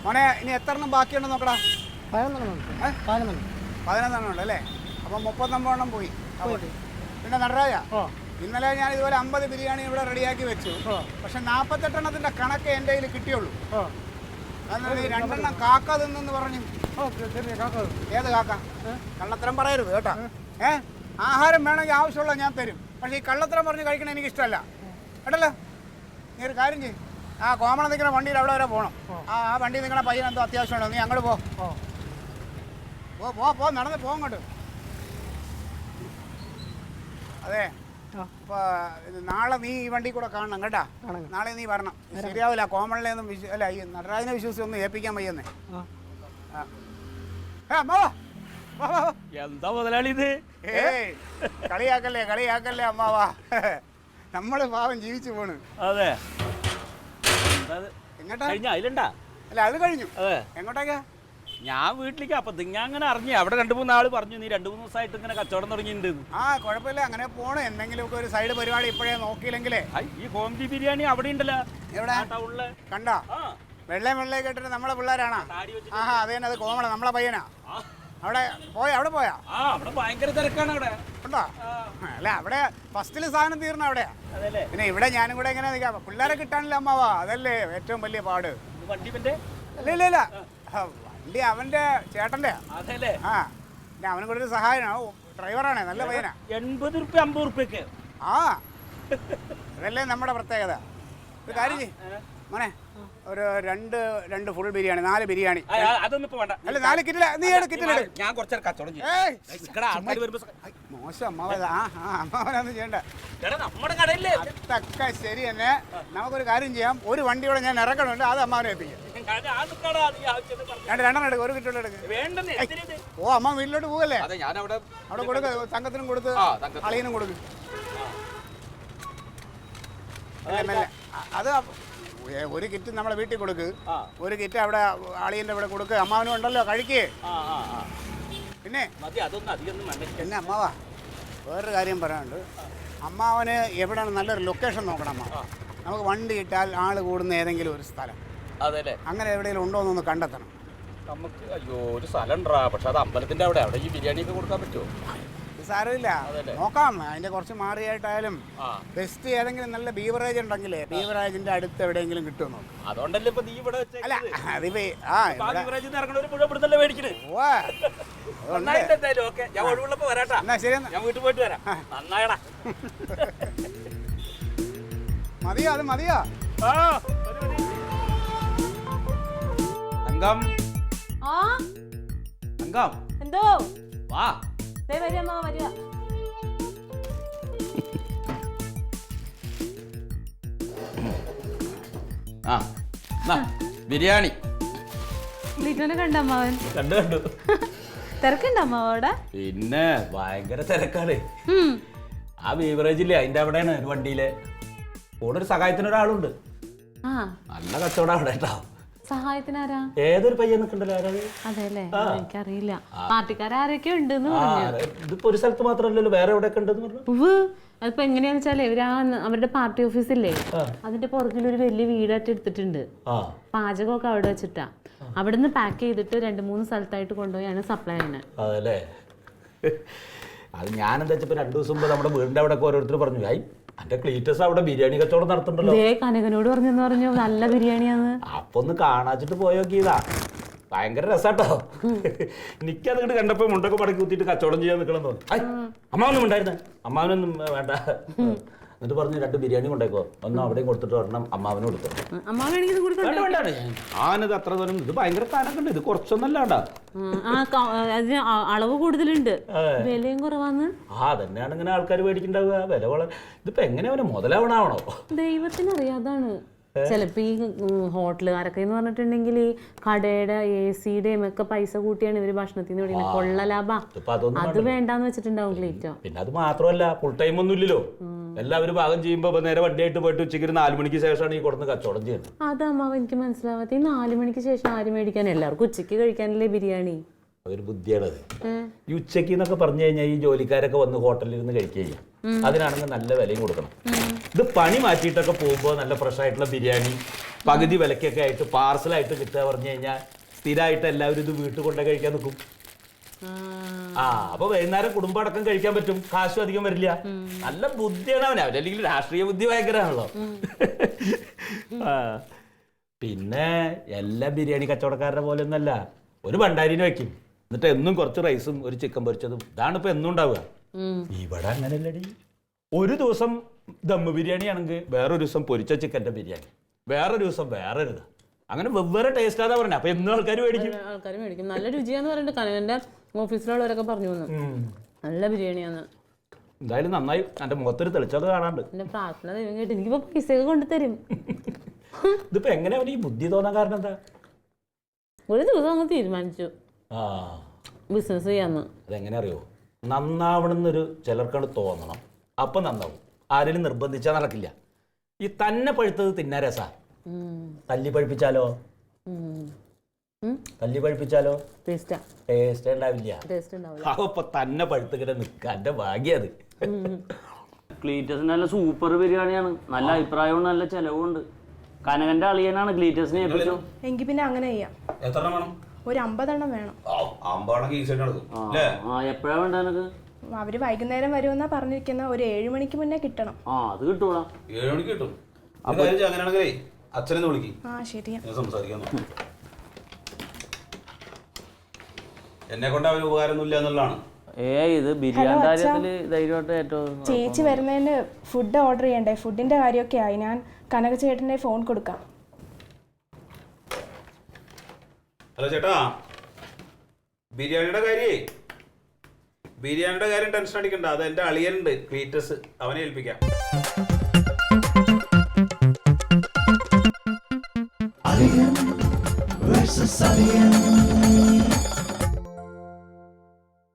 മോനെ ഇനി എത്ര എണ്ണം ബാക്കിയുണ്ടെന്ന് നോക്കടാ. 11 ഉണ്ട് അല്ലേ? അപ്പം 39 പോയി. പിന്നെ നടരാജ, ഇന്നലെ ഞാൻ ഇതുപോലെ 50 ബിരിയാണി ഇവിടെ റെഡിയാക്കി വെച്ചു. പക്ഷെ 48 എണ്ണത്തിന്റെ കണക്ക് എൻ്റെ കയ്യിൽ കിട്ടിയുള്ളൂ. അതാണ് ഈ 2 എണ്ണം കാക്ക തിന്നെന്ന് പറഞ്ഞു. ഏത് കാക്ക? കള്ളത്തരം പറയരുത് കേട്ടോ. ആഹാരം വേണമെങ്കിൽ ആവശ്യമുള്ള ഞാൻ തരും. പക്ഷേ ഈ കള്ളത്തരം പറഞ്ഞ് കഴിക്കണ എനിക്ക് ഇഷ്ടമല്ല കേട്ടല്ലോ. നീ ഒരു കാര്യം ചെയ്യും, ആ കോമളം നിൽക്കുന്ന വണ്ടിയിൽ അവിടെ വരെ പോകണം. ആ വണ്ടി നിൽക്കണ പയ്യൻ എന്തോ അത്യാവശ്യമുണ്ടോ, നീ അങ്ങോട്ട് പോ നടന്ന് പോകങ്ങോട്ട്. അതെ, അപ്പോൾ നാളെ നീ ഈ വണ്ടി കൂടെ കാണണം കേട്ടാ. നാളെ നീ വരണം. ശരിയാവില്ല, കോമളിനെയൊന്നും അല്ല ഈ നടരാജനെ വിശ്വസിച്ച് ഒന്നും ഏൽപ്പിക്കാൻ വയ്യെന്നേ. എന്താ മുതലാളി ഇത്? കളിയാക്കല്ലേ അമ്മാവാ, നമ്മള് പാവം ജീവിച്ചു പോണ്. അതെ, എങ്ങോട്ടാ? അല്ല അത് കഴിഞ്ഞു. എങ്ങോട്ടേക്കാ? ഞാൻ വീട്ടിലേക്ക്. അപ്പൊ നിങ്ങൾ അങ്ങനെ അറിഞ്ഞു, അവിടെ 2-3 ആള് പറഞ്ഞു നീ 2-3 ദിവസമായിട്ട് ഇങ്ങനെ കച്ചവടം തുടങ്ങിയിട്ടുണ്ട്. കുഴപ്പമില്ല, അങ്ങനെ പോണേ. എന്തെങ്കിലുമൊക്കെ ഒരു സൈഡ് പരിപാടി ഇപ്പോഴേ നോക്കിയില്ലെങ്കിലേ. ഈ കോമഡി ബിരിയാണി അവിടെ ഉണ്ടല്ലോ. എവിടെ കണ്ടാ? വെള്ളേ കേട്ടിട്ട് നമ്മളെ പിള്ളേരാണോ? അത് തന്നെ, അത് കോമള നമ്മളെ പയ്യനാ. അവിടെ പോയാ? അവിടെ ഭയങ്കര തിരക്കാണ്. അവിടെ ഉണ്ടോ? അല്ല, അവിടെ ഫസ്റ്റില് സാധനം തീർന്ന അവിടെയാ. പിന്നെ ഇവിടെ ഞാനും കൂടെ എങ്ങനെ നിൽക്കാം? പിള്ളേരെ കിട്ടാനില്ല അമ്മാവാ, അതല്ലേ ഏറ്റവും വലിയ പാട്. വണ്ടി ഇല്ല വണ്ടി അവന്റെ ചേട്ടന്റെ. പിന്നെ അവനും കൂടെ ഒരു സഹായമാണ്, ഡ്രൈവറാണേ, നല്ല പയ്യനാ. 80 റുപ്യ 50 റുപ്യക്ക്. അതല്ലേ നമ്മുടെ പ്രത്യേകത. ഒരു കാര്യം ചെയ്യ് മോനെ, ഒരു രണ്ട് ഫുൾ ബിരിയാണി, 4 ബിരിയാണി. അതൊന്നും ഇപ്പൊ വേണ്ട. അല്ല 4 കിറ്റില, നീ കിറ്റിലെടു. ഞാൻ കുറച്ചേരം കച്ചവടം മോശം അമ്മാവനൊന്നും ചെയ്യണ്ട. നമ്മുടെ കടയില്ലേ അതൊക്കെ ശരി തന്നെ. നമുക്കൊരു കാര്യം ചെയ്യാം, ഒരു വണ്ടിയോടെ ഞാൻ ഇറക്കണുണ്ട്, അത് അമ്മാവനെ ഏൽപ്പിക്കാം. 2 എണ്ണം എടുക്കും, ഒരു കിറ്റോടെ എടുക്കും. അമ്മ വീട്ടിലോട്ട് പോകല്ലേ? അവിടെ കൊടുക്ക, സംഘത്തിനും കൊടുത്ത് അളിയനും കൊടുക്കും. അത് ഒരു കിറ്റ് നമ്മളെ വീട്ടിൽ കൊടുക്ക്, ഒരു കിറ്റ് അവിടെ അളിയൻ്റെ ഇവിടെ കൊടുക്ക്. അമ്മാവനും ഉണ്ടല്ലോ, കഴിക്കേ. പിന്നെ അമ്മാവാ, വേറൊരു കാര്യം പറയാനുണ്ട്. അമ്മാവന് എവിടെയാണ് നല്ലൊരു ലൊക്കേഷൻ നോക്കണം അമ്മാവ. നമുക്ക് വണ്ടി ഇട്ടാൽ ആള് കൂടുന്ന ഏതെങ്കിലും ഒരു സ്ഥലം, അങ്ങനെ എവിടെയെങ്കിലും ഉണ്ടോ എന്നൊന്ന് കണ്ടെത്തണം നമുക്ക്. അയ്യോ, ഒരു സ്ഥലം ഉണ്ടാ, പക്ഷെ അത് അമ്പലത്തിന്റെ അവിടെ ഈ ബിരിയാണി ഒക്കെ കൊടുക്കാൻ പറ്റുമോ? സാരമില്ല, നോക്കാം. അതിന്റെ കുറച്ച് മാറിയായിട്ടായാലും ബെസ്റ്റ് ഏതെങ്കിലും നല്ല ബീവറേജ് ഉണ്ടെങ്കിലേ ബീവറേജിന്റെ അടുത്ത് എവിടെയെങ്കിലും കിട്ടുമോ? അതുകൊണ്ടല്ലേ ഇപ്പൊ നീ ഇവിടെ അല്ല അതിപ്പോ ഞാൻ വീട്ടിൽ പോയിട്ട് വരാം. നന്നായടാ. മതിയോ? അത് മതിയോ? എന്തോ വാ. ബിരിയാണി കണ്ടു. തിരക്കുണ്ടോ അമ്മാവോടെ? പിന്നെ ഭയങ്കര തിരക്കാണ്. ആ ബീവറേജില്ലേ, അതിന്റെ അവിടെയാണ് ഒരു വണ്ടിയിലെ കൂടെ ഒരു സഹായത്തിന് ഒരാളുണ്ട്. നല്ല കച്ചവടം അവിടെ കേട്ടോ. സഹായത്തിനാരാ? ഏതൊരു പയ്യൻ നിൽക്കണ്ടല്ലോ. അതെല്ലേ, എനിക്കറിയില്ല. പാർട്ടിക്കാരൊക്കെ ഉണ്ടെന്ന് ഇതിപ്പോ ഒരു സ്ഥലത്ത് മാത്രമല്ലല്ലോ, വേറെ എവിടെയൊക്കെ ഉണ്ടെന്ന് പറഞ്ഞു. അതിപ്പോ എങ്ങനെയാന്ന് വെച്ചാല് അവരുടെ പാർട്ടി ഓഫീസില്ലേ, അതിന്റെ പുറകിൽ ഒരു വലിയ വീടായിട്ട് എടുത്തിട്ടുണ്ട്. പാചകമൊക്കെ അവിടെ വെച്ചിട്ടാ. അവിടുന്ന് പാക്ക് ചെയ്തിട്ട് 2-3 സ്ഥലത്തായിട്ട് കൊണ്ടുപോയാണ് സപ്ലൈ ചെയ്യുന്നത്. അതല്ലേ, അത് ഞാനെന്താ വെച്ചപ്പോ 2 ദിവസം മുമ്പ് നമ്മുടെ വീടിന്റെ അവിടെ ഓരോരുത്തർ പറഞ്ഞു, അന്റെ ക്ലീറ്റസ് അവിടെ ബിരിയാണി കച്ചവടം നടത്തുന്നുണ്ടല്ലോ. കനകനോട് പറഞ്ഞു നല്ല ബിരിയാണിയാന്ന്. അപ്പൊ ഒന്ന് കാണാച്ചിട്ട് പോയോക്കിയതാ. ഭയങ്കര രസാട്ടോ. എനിക്കത് കണ്ട് കണ്ടപ്പോ മുണ്ടൊക്കെ പടക്കി കുത്തിയിട്ട് കച്ചവടം ചെയ്യാൻ നിൽക്കണം തോന്നി. അമ്മാവനും ഉണ്ടായിരുന്നേ. അമ്മാവനൊന്നും വേണ്ട. എന്നിട്ട് പറഞ്ഞു 2 ബിരിയാണി കൊണ്ടേക്കോ, ഒന്നും അവിടെയും കൊടുത്തിട്ട് ഒരെണ്ണം അമ്മാവനും കൊടുത്തു. ഞാനത് അത്ര ദൂരം, ഇത് ഭയങ്കര താനൊക്കെ, ഇത് കുറച്ചൊന്നല്ലാണ്ടാ. അളവ് കൂടുതലുണ്ട്, വിലയും കുറവാന്ന്. തന്നെയാണ് ഇങ്ങനെ ആൾക്കാർ മേടിക്കണ്ടാവുക. വില വളരെ ഇതിപ്പോ എങ്ങനെ അവന് മുതലാവണാവണോ? ദൈവത്തിനറിയാതാണ്. ചിലപ്പോ ഈ ഹോട്ടലുകാരൊക്കെ എന്ന് പറഞ്ഞിട്ടുണ്ടെങ്കിൽ ഈ കടയുടെ AC-യുടെയും ഒക്കെ പൈസ കൂട്ടിയാണ് ഇവര് ഭക്ഷണത്തിന് മേടിക്കുന്നത്. കൊള്ള ലാഭ. അത് വേണ്ടാന്ന് വെച്ചിട്ടുണ്ടാവും ക്ലീറ്റോ. പിന്നെ അത് മാത്രമല്ല, ഫുൾ ടൈം ഒന്നും ഇല്ലല്ലോ. എല്ലാവരും പാകം ചെയ്യുമ്പോ നേരെ വണ്ടിയായിട്ട് പോയിട്ട് ഉച്ചയ്ക്ക് 4 മണിക്ക് ശേഷമാണ് ഈ കൊടുന്ന് കച്ചവടം ചെയ്യുന്നത്. അതമ്മാവ എനിക്ക് മനസ്സിലാവാത്ത. ഈ 4 മണിക്ക് ശേഷം ആര് മേടിക്കാൻ? എല്ലാവർക്കും ഉച്ചയ്ക്ക് കഴിക്കാനല്ലേ ബിരിയാണി. അതൊരു ബുദ്ധിയാണത്. ഈ ഉച്ചയ്ക്ക് എന്നൊക്കെ പറഞ്ഞു കഴിഞ്ഞാൽ ഈ ജോലിക്കാരൊക്കെ വന്ന് ഹോട്ടലിൽ ഇരുന്ന് കഴിക്കുക. അതിനാണെങ്കിൽ നല്ല വിലയും കൊടുക്കണം. ഇത് പണി മാറ്റിയിട്ടൊക്കെ പോകുമ്പോൾ നല്ല ഫ്രഷ് ആയിട്ടുള്ള ബിരിയാണി പകുതി വിലക്കൊക്കെ ആയിട്ട് പാർസലായിട്ട് കിട്ടുക പറഞ്ഞു കഴിഞ്ഞാൽ സ്ഥിരമായിട്ട് എല്ലാവരും ഇത് വീട്ടിൽ കൊണ്ടു കഴിക്കാൻ നിൽക്കും. അപ്പൊ വൈകുന്നേരം കുടുംബം കഴിക്കാൻ പറ്റും, കാശും അധികം വരില്ല. നല്ല ബുദ്ധിയാണ് അവനല്ലെങ്കിൽ രാഷ്ട്രീയ ബുദ്ധി ഭയങ്കരമാണല്ലോ. പിന്നെ എല്ലാ ബിരിയാണി കച്ചവടക്കാരുടെ പോലെ ഒന്നല്ല, ഒരു ഭണ്ടാരിനെ വെക്കും, എന്നിട്ട് എന്നും കുറച്ച് റൈസും ഒരു ചിക്കൻ പൊരിച്ചതും, ഇതാണ് ഇപ്പൊ എന്നും ഉണ്ടാവുക. ഇവിടെ അങ്ങനെയല്ലടി, ഒരു ദിവസം ദമ്മ് ബിരിയാണി ആണെങ്കിൽ വേറൊരു ദിവസം പൊരിച്ച ചിക്കൻ്റെ ബിരിയാണി, വേറൊരു ദിവസം വേറെ ഒരു അങ്ങനെ വെവ്വേറെ ടേസ്റ്റ് ആതാ പറഞ്ഞത്. അപ്പൊ എന്നും ആൾക്കാർ മേടിക്കും. നല്ല രുചിയാന്ന് പറഞ്ഞിട്ട് കനകന്റെ ഓഫീസിലുള്ളവരൊക്കെ പറഞ്ഞു നല്ല ബിരിയാണിയാന്ന്. എന്തായാലും നന്നായി, എന്റെ മുഖത്തൊരു തെളിച്ചത് കാണാണ്ട്. എന്റെ പ്രാർത്ഥന ദൈവം കേട്ട് എനിക്കിപ്പോ പൈസയൊക്കെ കൊണ്ടുതരും. ഇതിപ്പോ എങ്ങനെയാ ഈ ബുദ്ധി തോന്നാൻ കാരണം എന്താ? ഒരു ദിവസം അങ്ങ് തീരുമാനിച്ചു ബിസിനസ് ചെയ്യാന്ന്. അതെങ്ങനെ അറിയോ, നന്നാവണമെന്നൊരു ചിലർക്കാണ് തോന്നണം, അപ്പൊ നന്നാവും. ആരെങ്കിലും നിർബന്ധിച്ചാൽ നടക്കില്ല. ഈ തന്നെ പഴുത്തത് തിന്നാ രസാ. തല്ലി പഴുപ്പിച്ചാലോ ടേസ്റ്റ് ഉണ്ടാവില്ല. അപ്പൊ തന്നെ പഴുത്തിങ്ങനെ നിൽക്കുക, എന്റെ ഭാഗ്യം അത്. ക്ലീറ്റസിന് നല്ല സൂപ്പർ ബിരിയാണിയാണ്, നല്ല അഭിപ്രായവും നല്ല ചെലവുണ്ട്. കനകന്റെ അളിയനാണ് ക്ലീറ്റസിനെ ഏൽപ്പിച്ചു. എങ്കിൽ പിന്നെ അങ്ങനെ ചെയ്യാം. എത്ര വേണം? ഒരു 50 എണ്ണം വേണം. എപ്പോഴാ വേണ്ട എനിക്ക്? അവര് വൈകുന്നേരം വരുമെന്നാ പറഞ്ഞിരിക്കുന്ന, ഒരു 7 മണിക്ക് മുന്നേ കിട്ടണം. അത് കിട്ടൂടാ. 7 മണിക്ക് കിട്ടും. അച്ഛനെ വിളിക്കും. ശരിയാ, സംസാരിക്കാൻ. എന്നെ കൊണ്ട് അവന് ഉപകാരമൊന്നുമില്ല എന്നുള്ളതാണ്. ഇത് ബിരിയാണി കാര്യത്തില് ധൈര്യമായിട്ട് ഏറ്റവും. ചേച്ചി വരുന്നതിന് ഫുഡ് ഓർഡർ ചെയ്യണ്ടേ? ഫുഡിന്റെ കാര്യമൊക്കെ ആയി. ഞാൻ കനക ചേട്ടന്റെ ഫോൺ കൊടുക്കാം. ഹലോ ചേട്ടാ, ബിരിയാണിയുടെ കാര്യം ടെൻഷൻ അടിക്കണ്ട. അത് എന്റെ അളിയനുണ്ട് ക്ലീറ്റസ്, അവനെ ഏൽപ്പിക്കാം. Alien versus Alien.